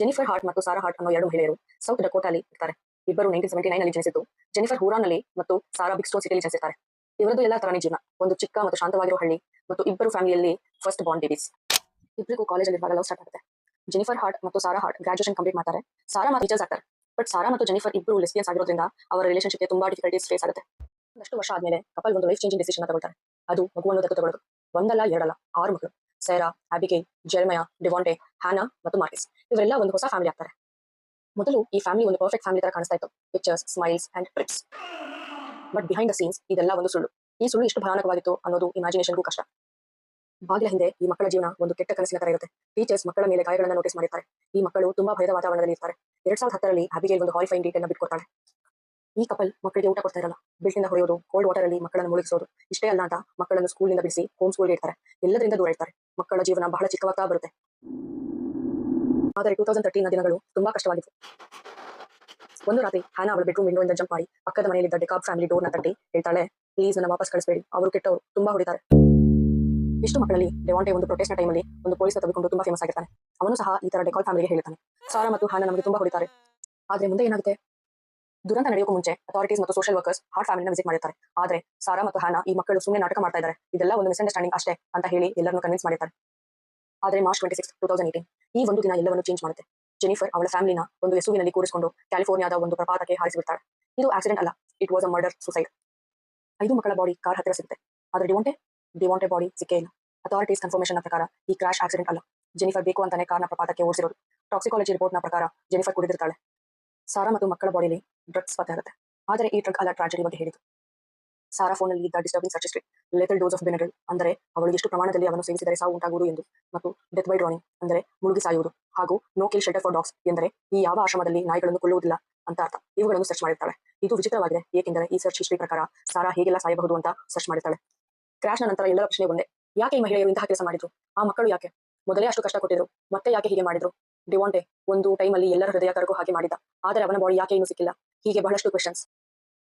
Jennifer heart ಮತ್ತು Sara heart ಅನ್ನೋ ಎರಡು ಮಹಿಳೆಯರು ಸೌತ್ ಡಕೋಟಾಲಿ ಇರ್ತಾರೆ. ಇಬ್ಬರು 1979 ನಲ್ಲಿ ಜನಿಸಿದ್ದು. ಜೆನಿಫರ್ ಹೂರಾನ್ನಲ್ಲಿ ಮತ್ತು ಸಾರಾ ಬಿಗ್ ಸ್ಟೋನ್ ಸಿಟಿಯಲ್ಲಿ ಜನಿಸಿರ್ತಾರೆ. ಇವರದ್ದು ಎಲ್ಲ ತರಾನೇ ಜೀವನ, ಒಂದು ಚಿಕ್ಕ ಮತ್ತು ಶಾಂತವಾಗಿರೋ ಹಳ್ಳಿ ಮತ್ತು ಇಬ್ಬರು ಫ್ಯಾಮಿಲಿಯಲ್ಲಿ ಫಸ್ಟ್ ಬಾರ್ನ್ ಬೇಬೀಸ್. ಇಬ್ಬರಿಗೂ ಕಾಲೇಜಲ್ಲಿ ಇರುವಾಗ ಲವ್ ಸ್ಟಾರ್ಟ್ ಆಗುತ್ತೆ. ಜೆನಿಫರ್ ಹಾರ್ಟ್ ಮತ್ತು ಸಾರಾ ಹಾರ್ಟ್ ಗ್ರಾಜುಯೇಷನ್ ಕಂಪ್ಲೀಟ್ ಮಾಡ್ತಾರೆ. ಸಾರಾ ಮತ್ತು ಟೀಚರ್ಸ್ ಆಗ್ತಾರೆ. ಬಟ್ ಸಾರಾ ಮತ್ತು ಜೆನಿಫರ್ ಇಬ್ಬರು ಲೆಸ್ಬಿಯನ್ಸ್ ಆಗಿರೋದ್ರಿಂದ ಅವರ ರಿಲೇಶನ್ಶಿಪ್ಗೆ ತುಂಬಾ ಡಿಫಿಕಲ್ಟೀಸ್ ಫೇಸ್ ಆಗುತ್ತೆ. ಒಂದಷ್ಟು ವರ್ಷ ಆದ್ಮೇಲೆ ಕಪಲ್ ಒಂದು ಲೈಫ್ ಚೇಂಜಿಂಗ್ ಡಿಸಿಷನ್ ತಗೊಳ್ತಾರೆ. ಅದು ಮಗುವನ್ನು ದತ್ತು ತಗೊಳ್ಳೋದು. ಒಂದಲ್ಲ ಎರಡಲ್ಲ 6 ಮಕ್ಕಳು. ಸೈರಾ, ಅಬಿಗೈಲ್, ಜೆರೆಮಯಾ, ಡಿವಾಂಟೆ, ಹ್ಯಾನಾ ಮತ್ತು ಮಾರ್ಟಿಸ್ ಇವರೆಲ್ಲ ಒಂದು ಹೊಸ ಫ್ಯಾಮಿಲಿ ಆಗ್ತಾರೆ. ಮೊದಲು ಈ ಫ್ಯಾಮಿಲಿ ಒಂದು ಪರ್ಫೆಕ್ಟ್ ಫ್ಯಾಮಿಲಿ ತರ ಕಾಣಿಸ್ತಾ ಇತ್ತು. Pictures, smiles and trips. But behind the scenes ಇದೆಲ್ಲ ಒಂದು ಸುಳ್ಳು. ಈ ಸುಳ್ಳು ಎಷ್ಟು ಭಯಾನಕವಾಗಿತ್ತು ಅನ್ನೋದು ಇಮ್ಯಾಜಿನೇಷನ್ಗೂ ಕಷ್ಟ. ಬಾಗಿಲ ಹಿಂದೆ ಈ ಮಕ್ಕಳ ಜೀವನ ಒಂದು ಕೆಟ್ಟ ಕನಸಿನ ತರ ಇರುತ್ತೆ. ಟೀಚರ್ಸ್ ಮಕ್ಕಳ ಮೇಲೆ ಗಾಯಗಳನ್ನು ನೋಟಿಸ್ ಮಾಡಿರ್ತಾರೆ. ಈ ಮಕ್ಕಳು ತುಂಬಾ ಭಯದ ವಾತಾವರಣದಲ್ಲಿ ಇರ್ತಾರೆ. 2010ರಲ್ಲಿ ಅಬಿಗೈಲ್ ಒಂದು ಹಾರಿಫೈಯಿಂಗ್ ಡೀಟೇಲ್ನ ಬಿಟ್ಕೊಡ್ತಾಳೆ. ಈ ಕಪಲ್ ಮಕ್ಕಳಿಗೆ ಊಟ ಕೊಡ್ತಾ ಇರಲ್ಲ. ಬಿಲ್ಟಿಂದ ಹೊಡೆಯೋದು, ಕೋಲ್ಡ್ ವಾಟರ್ ಅಲ್ಲಿ ಮಕ್ಕಳನ್ನು ಮುಳುಗಿಸೋದು. ಇಷ್ಟೇ ಅಲ್ಲ ಅಂತ ಮಕ್ಕಳನ್ನು ಸ್ಕೂಲಿಂದ ಬಿಡಿಸಿ ಹೋಮ್ ಸ್ಕೂಲ್ಗೆ ಇಡ್ತಾರೆ. ಎಲ್ಲದರಿಂದ ದೂರ ಇರ್ತಾರೆ. ಮಕ್ಕಳ ಜೀವನ ಬಹಳ ಚಿಕ್ಕವಾಗ್ತಾ ಬರುತ್ತೆ. ಆದರೆ 2013ನ ದಿನಗಳು ತುಂಬಾ ಕಷ್ಟವಾಗಿತ್ತು. ಒಂದು ರಾತ್ರಿ ಹ್ಯಾನಾ ಅವಳ ಬೆಡ್ರೂಮ್ ವಿಂಡೋ ಇಂದ ಜಂಪ್ ಮಾಡಿ ಪಕ್ಕದ ಮನೆಯಲ್ಲಿದ್ದ ಡೆಕಾಬ್ ಫ್ಯಾಮಿಲಿ ಡೋರ್ನ ತಟ್ಟಿ ಹೇಳ್ತಾಳೆ, ಪ್ಲೀಸ್ ನನ್ನ ವಾಪಸ್ ಕಳಿಸಬೇಡಿ, ಅವರು ಕೆಟ್ಟವರು, ತುಂಬಾ ಹೊಡಿತಾರೆ. ಇಷ್ಟು ಮಕ್ಕಳಲ್ಲಿ ಡೆವಾಂಟೆ ಒಂದು ಪ್ರೊಟೆಸ್ಟ್ನ ಟೈಮಲ್ಲಿ ಒಂದು ಪೊಲೀಸ್ ತಗೊಂಡು ತುಂಬಾ ಫೇಮಸ್ ಆಗಿರ್ತಾನೆ. ಅವನು ಸಹ ಈ ತರ ಡೆಕಾಲ್ ಫ್ಯಾಮಿಲಿಗೆ ಹೇಳ್ತಾನೆ, ಸಾರಾ ಮತ್ತು ಹ್ಯಾನಾ ನಮಗೆ ತುಂಬಾ ಹೊಡಿತಾರೆ. ಆದ್ರೆ ಮುಂದೆ ಏನಾಗುತ್ತೆ? ದುರಂತ ನಡೆಯೋಕೆ ಮುಂಚೆ ಅಥಾರಿಟೀಸ್ ಮತ್ತು ಸೋಷಿಯಲ್ ವರ್ಕರ್ಸ್ ಹಾರ್ಟ್ ಫ್ಯಾಮಿಲಿನ ವಿಸಿಟ್ ಮಾಡಿರ್ತಾರೆ. ಆದ್ರೆ ಸಾರಾ ಮತ್ತು ಹ್ಯಾನಾ ಈ ಮಕ್ಕಳು ಸುಮ್ಮನೆ ನಾಟಕ ಮಾಡ್ತಾ ಇದ್ದಾರೆ, ಇದೆಲ್ಲ ಒಂದು ಮಿಸ್ಅಂಡರ್ಸ್ಟ್ಯಾಂಡಿಂಗ್ ಅಷ್ಟೇ ಅಂತ ಹೇಳಿ ಎಲ್ಲರನ್ನು ಕನ್ವಿನ್ಸ್ ಮಾಡಿರ್ತಾರೆ. ಆದ್ರೆ ಮಾರ್ಚ್ 26, 2018 ಈ ಒಂದು ದಿನ ಎಲ್ಲವನ್ನು ಚೇಂಜ್ ಮಾಡುತ್ತೆ. ಜೆನಿಫರ್ ಅವಳ ಫ್ಯಾಮಿಲಿನ ಒಂದು ಎಸುವಿನಲ್ಲಿ ಕೂರಿಸಿಕೊಂಡು ಕ್ಯಾಲಿಫೋರ್ನಿಯಾದ ಒಂದು ಪ್ರಪಾತಕ್ಕೆ ಹಾರಿಸಿಬಿಡ್ತಾಳೆ. ಇದು ಆಕ್ಸಿಡೆಂಟ್ ಅಲ್ಲ, it was a murder suicide. 5 ಮಕ್ಕಳ ಬಾಡಿ ಕಾರ್ ಹತ್ತಿರ ಸಿಗುತ್ತೆ. ಆದ್ರೆ ಡಿವಾಂಟೆ ಬಾಡಿ ಸಿಕ್ಕೇ ಇಲ್ಲ. ಅಥಾರಿಟೀಸ್ ಕನ್ಫರ್ಮೇಷನ್ ಪ್ರಕಾರ ಈ ಕ್ರಾಶ್ ಆಕ್ಸಿಡೆಂಟ್ ಅಲ್ಲ, ಜೆನಿಫರ್ ಬೇಕು ಅಂತಾನೆ ಕಾರ್ನ ಪ್ರಪಾತಕ್ಕೆ ಓಡಿಸಿರೋದು. ಟಾಕ್ಸಿಕಾಲಜಿ ರಿಪೋರ್ಟ್ನ ಪ್ರಕಾರ ಜೆನಿಫರ್ ಕುಡಿದಿರ್ತಾಳೆ. ಸಾರಾ ಮತ್ತು ಮಕ್ಕಳ ಬಾಡಿಯಲ್ಲಿ ಡ್ರಗ್ಸ್ ಪತ್ತೆ ಆಗುತ್ತೆ. ಆದರೆ ಈ ಡ್ರಗ್ ಅಲ್ಲ ಟ್ರಾಜಡಿ ಬಗ್ಗೆ ಹೇಳಿತು. ಸಾರಾ ಫೋನಲ್ಲಿ ಇದ್ದ disturbing search history, lethal dose of Benadryl ಅಂದರೆ ಅವಳು ಎಷ್ಟು ಪ್ರಮಾಣದಲ್ಲಿ ಅವನ್ನು ಸೇವಿಸಿದರೆ ಸಾವು ಉಂಟಾಗುವುದು ಎಂದು, ಮತ್ತು ಡೆತ್ ಬೈ ಡ್ರಾನಿಂಗ್ ಅಂದರೆ ಮುಳುಗಿ ಸಾಯುವುದು, ಹಾಗೂ no kill shelter for dogs ಎಂದರೆ ಈ ಯಾವ ಆಶ್ರಮದಲ್ಲಿ ನಾಯಿಗಳನ್ನು ಕೊಲ್ಲುವುದಿಲ್ಲ ಅಂತ ಅರ್ಥ. ಇವುಗಳನ್ನು ಸರ್ಚ್ ಮಾಡಿರ್ತಾಳೆ. ಇದು ವಿಚಿತ್ರವಾಗಿದೆ, ಏಕೆಂದರೆ ಈ ಸರ್ಚ್ ಹಿಸ್ಟ್ರಿ ಪ್ರಕಾರ ಸಾರಾ ಹೇಗೆಲ್ಲ ಸಾಯಬಹುದು ಅಂತ ಸರ್ಚ್ ಮಾಡಿರ್ತಾಳೆ. ಕ್ರಾಶ್ನ ನಂತರ ಎಲ್ಲರ ಪ್ರಶ್ನೆ ಒಂದೇ, ಯಾಕೆ ಈ ಮಹಿಳೆಯರು ಇಂತಹ ಕೆಲಸ ಮಾಡಿದ್ರು? ಆ ಮಕ್ಕಳು ಯಾಕೆ ಮೊದಲೇ ಅಷ್ಟು ಕಷ್ಟ ಕೊಟ್ಟಿದ್ರು, ಮತ್ತೆ ಯಾಕೆ ಹೀಗೆ ಮಾಡಿದ್ರು? ಡಿವಾಂಟೆ ಒಂದು ಟೈಮಲ್ಲಿ ಎಲ್ಲರ ಹೃದಯ ಕರಗೋ ಹಾಗೆ ಮಾಡಿದ್ದ, ಆದರೆ ಅವನ ಬಾಡಿ ಯಾಕೆ ಇನ್ನೂ ಸಿಕ್ಕಿಲ್ಲ? ಹೀಗೆ ಬಹಳಷ್ಟು ಕ್ವೆಶನ್ಸ್.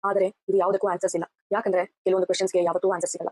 ಆದರೆ ಇದು ಯಾವುದಕ್ಕೂ ಆನ್ಸರ್ಸ್ ಇಲ್ಲ, ಯಾಕಂದ್ರೆ ಕೆಲವೊಂದು ಕ್ವೆಶನ್ಸ್ಗೆ ಯಾವತ್ತೂ ಆನ್ಸರ್ ಸಿಗಲ್ಲ.